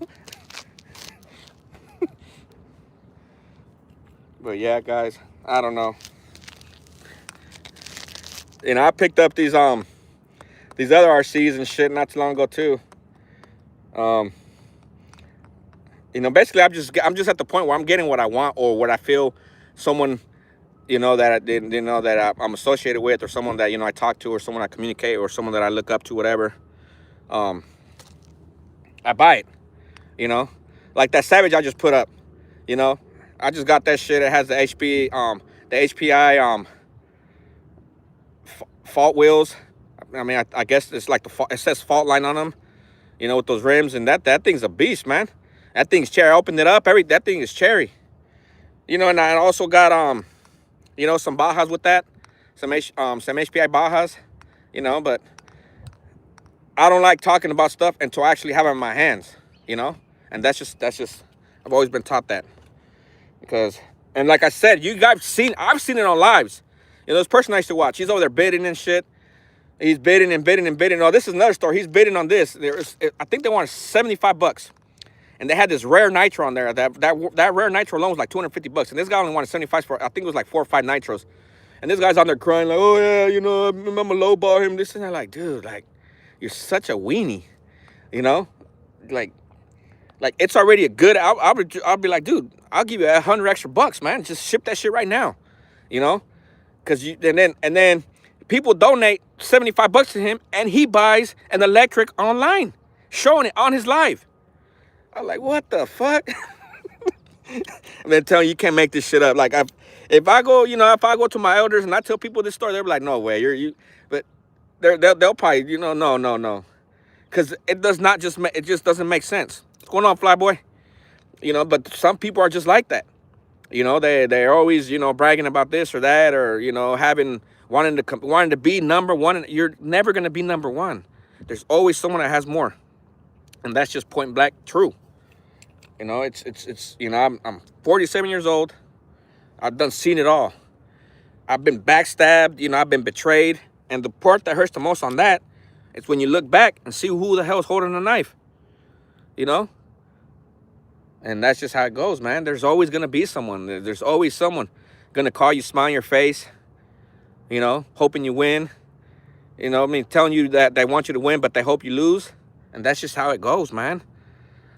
But yeah, guys, I don't know. I picked up these other RCs and shit not too long ago too. Basically I'm just at the point where I'm getting what I want or what I feel someone, you know, that I didn't, you know, that I'm associated with, or someone that, you know, I talk to, or someone I communicate, or someone that I look up to, whatever, I buy it, you know, like that Savage I just put up, you know, I just got that shit. It has the HPI, fault wheels. I mean, I guess it's like it says fault line on them, you know, with those rims, and that thing's a beast, man. That thing's cherry. I opened it up, that thing is cherry, you know. And I also got you know, some Bajas with that, some HPI Bajas, you know. But I don't like talking about stuff until I actually have it in my hands, you know. And that's just I've always been taught that, because, and like I said, you guys I've seen it on lives. You know, this person I used to watch, he's over there bidding and shit. He's bidding and bidding and bidding. Oh, this is another story. He's bidding on this. I think they wanted $75, and they had this rare nitro on there. That rare nitro alone was like $250, and this guy only wanted 75 for, I think it was like 4 or 5 nitros. And this guy's on there crying like, oh yeah, you know, I'm gonna lowball him, this and that. Like, dude, like, you're such a weenie, you know, like it's already a good. I'll be like, dude, I'll give you $100 extra, man. Just ship that shit right now, you know, because and then people donate $75 to him, and he buys an electric online, showing it on his live. I'm like, what the fuck? I've been telling you, you can't make this shit up. Like, if I go to my elders and I tell people this story, they'll be like, no way, you. But they'll probably, you know, no, because it just doesn't make sense. What's going on, Flyboy? You know, but some people are just like that. You know, they're always, you know, bragging about this or that, or, you know, wanting to be number one. You're never going to be number one. There's always someone that has more. And that's just point blank true. You know, it's you know, I'm 47 years old. I've done seen it all. I've been backstabbed, you know, I've been betrayed. And the part that hurts the most on that is when you look back and see who the hell is holding the knife. You know? And that's just how it goes, man. There's always going to be someone. There's always someone going to call you, smile in your face, you know, hoping you win. You know, I mean, telling you that they want you to win, but they hope you lose. And that's just how it goes, man.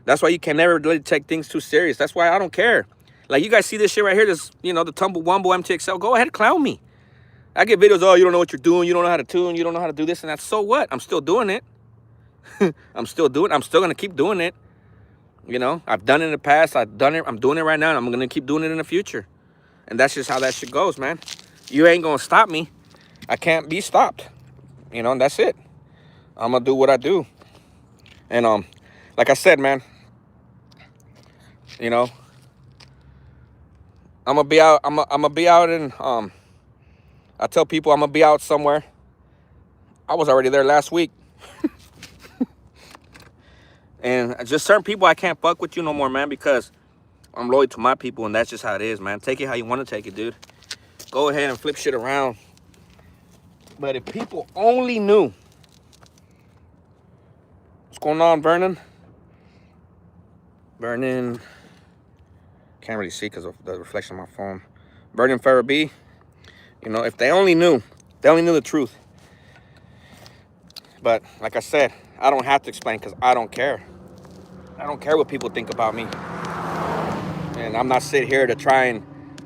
That's why you can never really take things too serious. That's why I don't care. Like, you guys see this shit right here, this, you know, the Tumble Wumble MTXL. Go ahead, clown me. I get videos, oh, you don't know what you're doing. You don't know how to tune. You don't know how to do this and that. So what? I'm still doing it. I'm still going to keep doing it. You know, I've done it in the past. I've done it. I'm doing it right now. And I'm going to keep doing it in the future. And that's just how that shit goes, man. You ain't going to stop me. I can't be stopped. You know, and that's it. I'm going to do what I do. And, like I said, man, you know, I'm going to be out. I'm going to be out in, I tell people I'm going to be out somewhere. I was already there last week. And just certain people, I can't fuck with you no more, man, because I'm loyal to my people, and that's just how it is, man. Take it how you want to take it, dude. Go ahead and flip shit around. But if people only knew. What's going on, Vernon? Vernon. Can't really see because of the reflection of my phone. Vernon Farrah B. You know, if they only knew. They only knew the truth. But, like I said, I don't have to explain because I don't care. I don't care what people think about me. And I'm not sitting here to try and,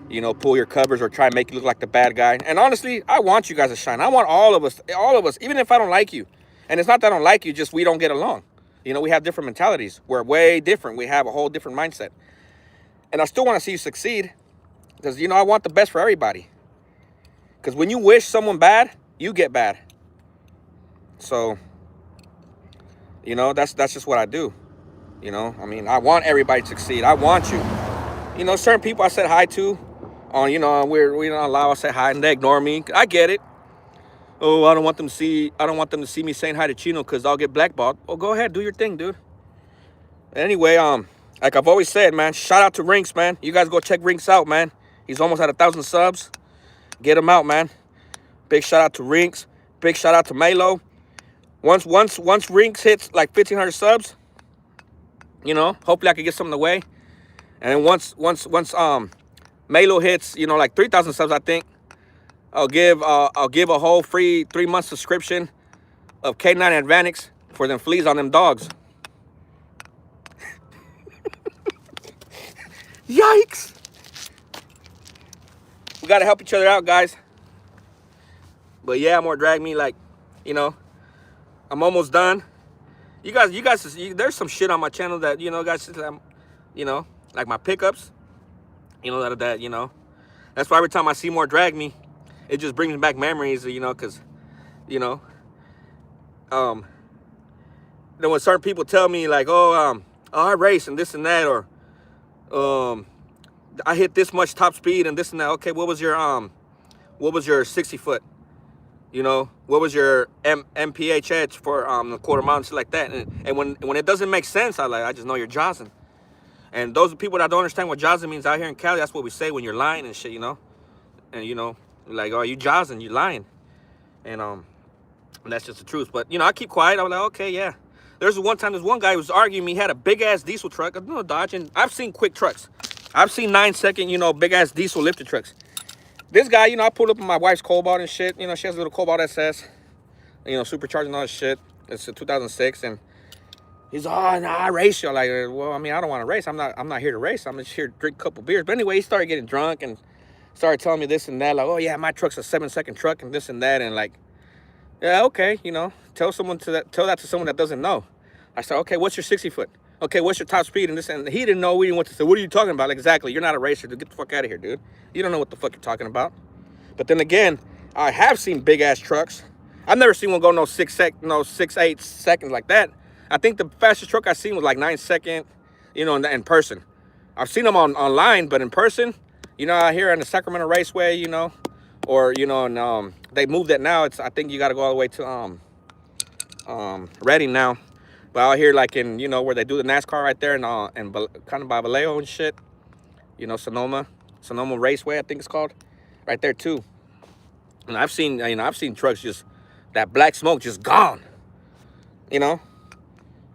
you know, pull your covers or try and make you look like the bad guy. And honestly, I want you guys to shine. I want all of us, even if I don't like you. And it's not that I don't like you, just we don't get along. You know, we have different mentalities. We're way different. We have a whole different mindset. And I still want to see you succeed because, you know, I want the best for everybody. Because when you wish someone bad, you get bad. So, you know, that's just what I do. You know, I mean, I want everybody to succeed. I want you. You know, certain people I said hi to on, you know, we don't allow us to say hi and they ignore me. I get it. Oh, I don't want them to see me saying hi to Chino because I'll get blackballed. Well, go ahead, do your thing, dude. Anyway, like I've always said, man, shout out to Rinks, man. You guys go check Rinks out, man. He's almost at 1,000 subs. Get him out, man. Big shout out to Rinks. Big shout out to Melo. Once Rinks hits like 1,500 subs, you know, hopefully I can get something away. And then once Melo hits, you know, like 3,000 subs, I think, I'll give a whole free 3-month subscription of K9 Advantix for them fleas on them dogs. Yikes! got to help each other out, guys. But yeah, more drag me, like, you know, I'm almost done. You guys, there's some shit on my channel that, you know, guys, you know, like my pickups, you know, that, you know, that's why every time I see more drag me, it just brings back memories, you know, because, you know, then when certain people tell me like, oh, I race and this and that, or I hit this much top speed and this and that. Okay, what was your 60 foot? You know, what was your MPHH for the quarter mile and shit like that? And when it doesn't make sense, I just know you're jossing. And those are people that don't understand what jossing means out here in Cali. That's what we say when you're lying and shit, you know. And you know, like, oh, you jossing, you lying, and that's just the truth. But you know, I keep quiet. I was like, okay, yeah. There's one time, this one guy was arguing me. He had a big ass diesel truck. I don't know, Dodge, and I've seen quick trucks. I've seen 9-second, you know, big ass diesel lifted trucks. This guy, you know, I pulled up in my wife's Cobalt and shit. You know, she has a little Cobalt SS, you know, supercharging all this shit. It's a 2006, and he's, oh, nah, I race you. Like, well, I mean, I don't want to race. I'm not here to race. I'm just here to drink a couple beers. But anyway, he started getting drunk and started telling me this and that. Like, oh yeah, my truck's a 7-second truck and this and that. And like, yeah, okay, you know, tell that to someone that doesn't know. I said, okay, what's your 60 foot? Okay, what's your top speed? And this, and he didn't know. We didn't want to say, what are you talking about? Like, exactly, you're not a racer. Dude. Get the fuck out of here, dude. You don't know what the fuck you're talking about. But then again, I have seen big ass trucks. I've never seen one go no 6-8 seconds like that. I think the fastest truck I seen was like 9-second, you know, in person. I've seen them online, but in person, you know, out here on the Sacramento Raceway, you know, or, you know, and they moved it now. I think you got to go all the way to Reading now. But out here, like in, you know, where they do the NASCAR right there, and kind of by Vallejo and shit, you know, Sonoma Raceway, I think it's called, right there too. And I've seen trucks just, that black smoke just gone, you know.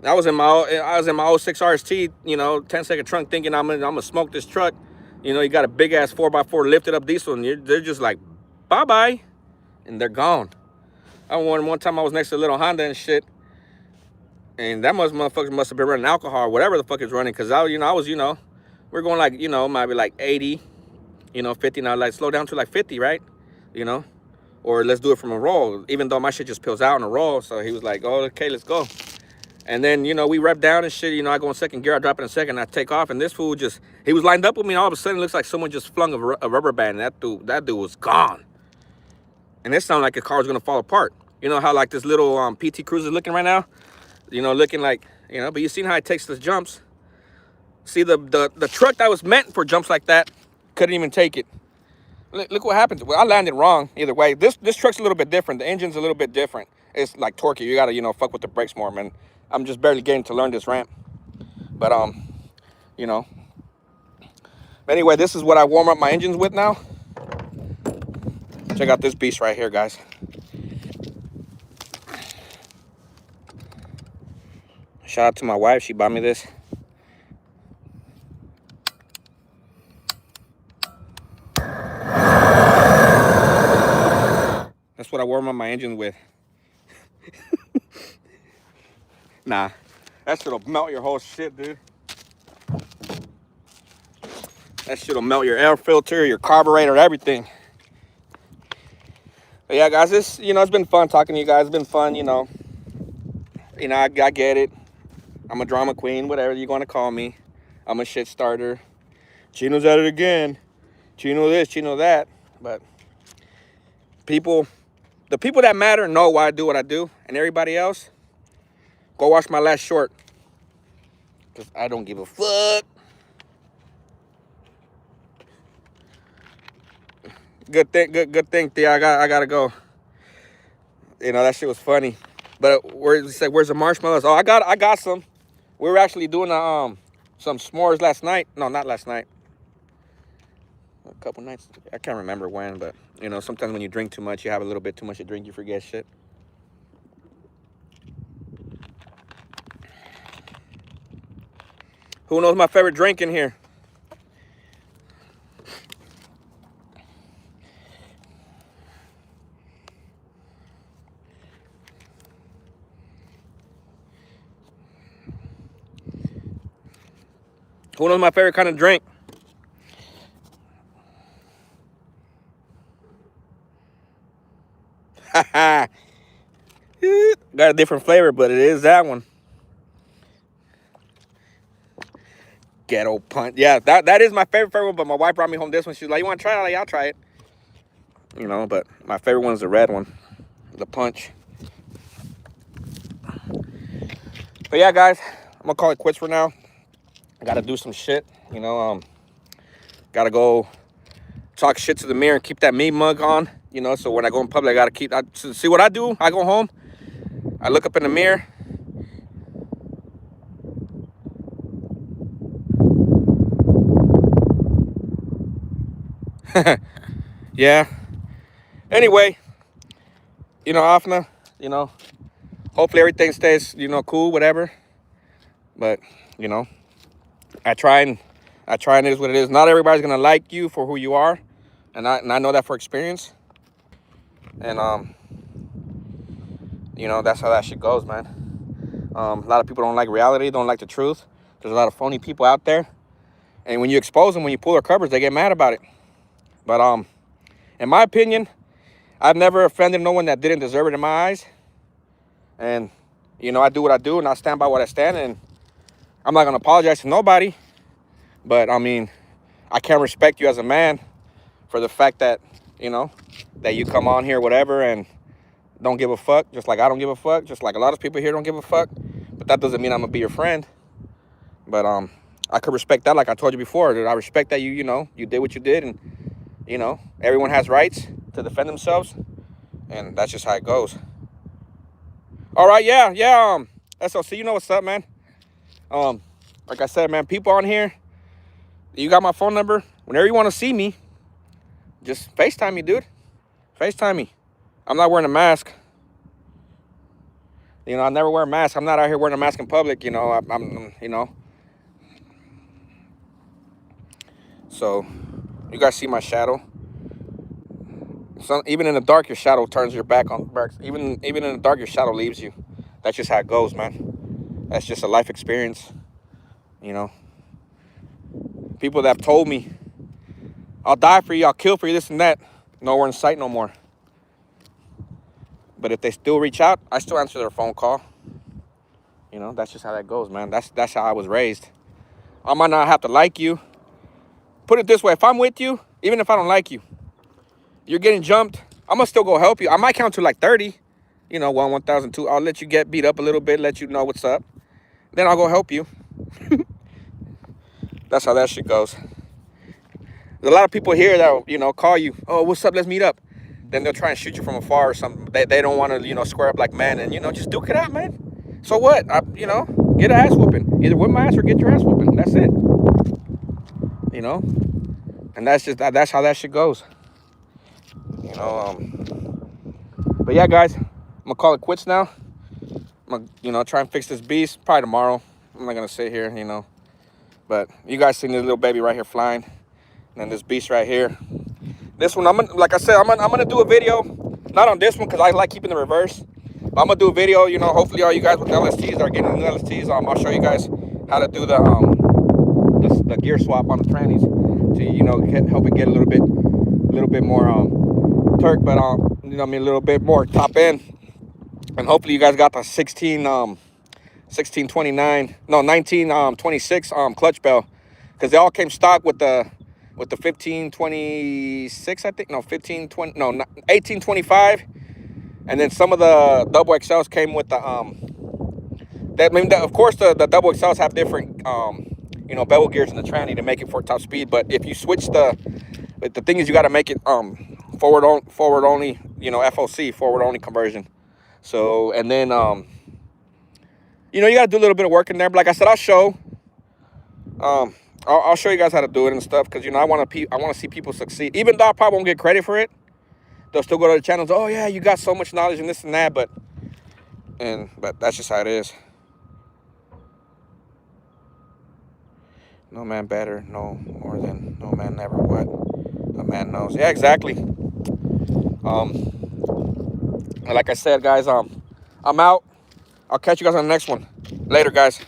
I was in my 06 RST, you know, 10-second trunk, thinking I'm gonna smoke this truck. You know, you got a big ass 4x4 lifted up diesel, and they're just like, bye bye, and they're gone. I remember one time I was next to a little Honda and shit, and that motherfucker must have been running alcohol or whatever the fuck is running, because we're going like, you know, maybe like 80, you know, 50. Now, like, slow down to like 50, right? You know, or let's do it from a roll, even though my shit just peels out on a roll. So he was like, oh, okay, let's go. And then, you know, we rep down and shit. You know, I go in second gear, I drop it in second, I take off, and this fool he was lined up with me, and all of a sudden it looks like someone just flung a rubber band, and that dude was gone. And it sounded like a car was gonna fall apart. You know how like this little PT Cruiser looking right now? You know, looking like, you know, but you seen how it takes those jumps. See, the truck that was meant for jumps like that couldn't even take it. Look what happened. Well, I landed wrong either way. This truck's a little bit different. The engine's a little bit different. It's like torquey. You gotta, you know, fuck with the brakes more, man. I'm just barely getting to learn this ramp. But you know. Anyway, this is what I warm up my engines with now. Check out this beast right here, guys. Shout out to my wife. She bought me this. That's what I warm up my engine with. Nah, that shit'll melt your whole shit, dude. That shit'll melt your air filter, your carburetor, everything. But yeah, guys, it's been fun talking to you guys. It's been fun, you know. You know, I get it. I'm a drama queen, whatever you're gonna call me. I'm a shit starter. Chino's at it again. Chino this, Chino that. But the people that matter know why I do what I do. And everybody else, go watch my last short. Because I don't give a fuck. Good thing, Thea. I gotta go. You know, that shit was funny. But where's the marshmallows? Oh, I got some. We were actually doing some s'mores last night. No, not last night. A couple nights. I can't remember when, but you know, sometimes when you drink too much, you have a little bit too much to drink, you forget shit. Who knows my favorite drink in here? Who knows my favorite kind of drink? Got a different flavor, but it is that one. Ghetto punch. Yeah, that is my favorite one, but my wife brought me home this one. She's like, you want to try it? I'm like, I'll try it. You know, but my favorite one is the red one. The punch. But yeah, guys, I'm going to call it quits for now. I got to do some shit. You know, got to go talk shit to the mirror and keep that me mug on. You know, so when I go in public, I got to keep... see what I do? I go home. I look up in the mirror. Yeah. Anyway, you know, Afna, you know, hopefully everything stays, you know, cool, whatever. But, you know, I try and it is what it is. Not everybody's going to like you for who you are. And I know that for experience. And, you know, that's how that shit goes, man. A lot of people don't like reality, don't like the truth. There's a lot of phony people out there. And when you expose them, when you pull their covers, they get mad about it. But, in my opinion, I've never offended no one that didn't deserve it in my eyes. And, you know, I do what I do and I stand by what I stand. And I'm not going to apologize to nobody. But, I mean, I can't respect you as a man for the fact that, you know, that you come on here, whatever, and don't give a fuck. Just like I don't give a fuck. Just like a lot of people here don't give a fuck. But that doesn't mean I'm going to be your friend. But I could respect that like I told you before. I respect that you know, you did what you did. And, you know, everyone has rights to defend themselves. And that's just how it goes. All right, yeah. SLC, you know what's up, man. Like I said, man, people on here, you got my phone number. Whenever you want to see me, just FaceTime me, dude. FaceTime me. I'm not wearing a mask. You know, I never wear a mask. I'm not out here wearing a mask in public, you know. I'm you know. So, you guys see my shadow. So, even in the dark, your shadow turns your back on. Even in the dark, your shadow leaves you. That's just how it goes, man. That's just a life experience, you know. People that have told me, I'll die for you, I'll kill for you, this and that. Nowhere in sight no more. But if they still reach out, I still answer their phone call. You know, that's just how that goes, man. That's how I was raised. I might not have to like you. Put it this way, if I'm with you, even if I don't like you, you're getting jumped, I'm going to still go help you. I might count to like 30. You know, 1, 1,002. I'll let you get beat up a little bit, let you know what's up. Then I'll go help you. That's how that shit goes. There's a lot of people here that, you know, call you. Oh, what's up? Let's meet up. Then they'll try and shoot you from afar or something. They don't want to, you know, square up like men and, you know, just duke it out, man. So what? You know, get an ass whooping. Either whip my ass or get your ass whooping. That's it. You know? And that's how that shit goes. You know, but yeah, guys, I'm gonna call it quits now. I'm gonna, you know, try and fix this beast probably tomorrow. I'm not gonna sit here, you know. But you guys seen this little baby right here flying, and then this beast right here. This one, like I said, I'm gonna do a video, not on this one because I like keeping the reverse. But I'm gonna do a video, you know. Hopefully, all you guys with LSTs are getting new LSTs. I'll show you guys how to do the gear swap on the trannies to, you know, help it get a little bit more Turk, but you know, I mean, a little bit more top end. And hopefully you guys got the 1926 clutch bell, because they all came stock with the 1526, I think. No, 1520, no, 1825. And then some of the double XLs came with the of course the double XLs have different you know, bevel gears in the tranny to make it for top speed. But if you switch the thing is, you got to make it forward only, you know, FOC, forward only conversion. So, and then you know, you got to do a little bit of work in there. But like I said, I'll show you guys how to do it and stuff, because, you know, I want to see people succeed. Even though I probably won't get credit for it, they'll still go to the channels. Oh yeah, you got so much knowledge and this and that. But that's just how it is. No man better, no more than no man never. What a man knows. Yeah, exactly. Like I said, guys, I'm out. I'll catch you guys on the next one. Later, guys.